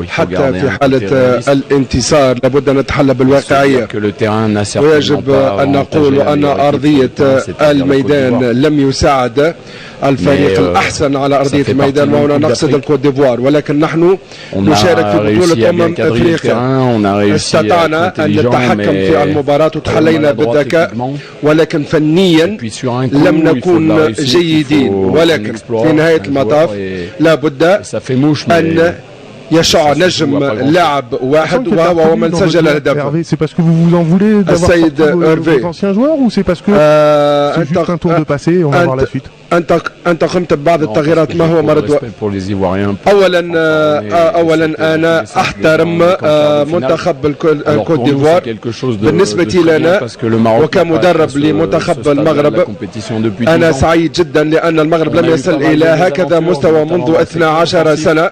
حتى في حالة الانتصار لابد أن نتحلى بالواقعية، ويجب أن نقول أن أرضية الميدان لم يساعد الفريق الأحسن على أرضية الميدان، وهنا نقصد الكوت ديفوار، ولكن نحن نشارك في بطولة أفريقيا. استطعنا أن نتحكم في المباراة وتحلينا بالذكاء، ولكن فنيا لم نكن جيدين، ولكن في نهاية المطاف لابد أن يشع نجم لاعب واحد وهو من سجل الهدف. السيد إيرفي، أنت قمت ببعض التغييرات، ما هو مرض؟ أولا أنا أحترم منتخب الكوت ديفوار بالنسبة لنا، وكمدرب لمنتخب المغرب أنا سعيد جدا لأن المغرب لم يصل إلى هكذا مستوى منذ 12 سنة.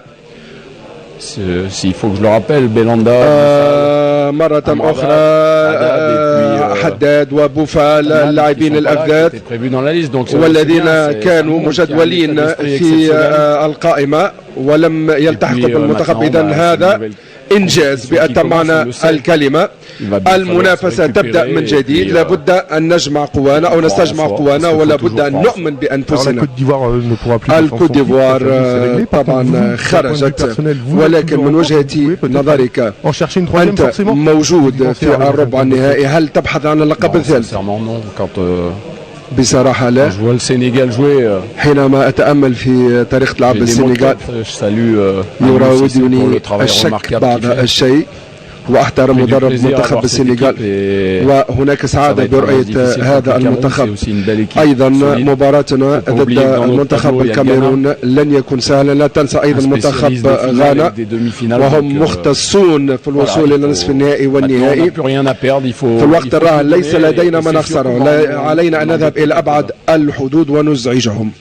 S'il faut que je le rappelle, Belanda مرة أخرى حداد وبوفال اللاعبين الأفذاذ والذين كانوا مجدولين في القائمة ولم يلتحقوا بالمنتخب. إذن هذا إنجاز بأتم معنى الكلمة. المنافسة تبدأ من جديد، لابد أن نجمع قوانا أو نستجمع قوانا، ولابد أن نؤمن بأنفسنا. الكوت ديفوار طبعا خرجت، ولكن من وجهة نظرك أنت موجود في الربع النهائي، هل تبحث عن اللقب الثالث؟ بصراحة لا. حينما أتأمل في طريقة لعب السنغال يراودني الشك بعض الشيء، وأحترم مدرب منتخب السنغال، وهناك سعادة برؤية هذا المنتخب. أيضا مباراتنا ضد المنتخب الكاميرون لن يكون سهلا. لا تنسى أيضا منتخب غانا، وهم مختصون في الوصول إلى نصف النهائي والنهائي. في الوقت الراهن ليس لدينا ما نخسره، علينا أن نذهب إلى أبعد الحدود ونزعجهم.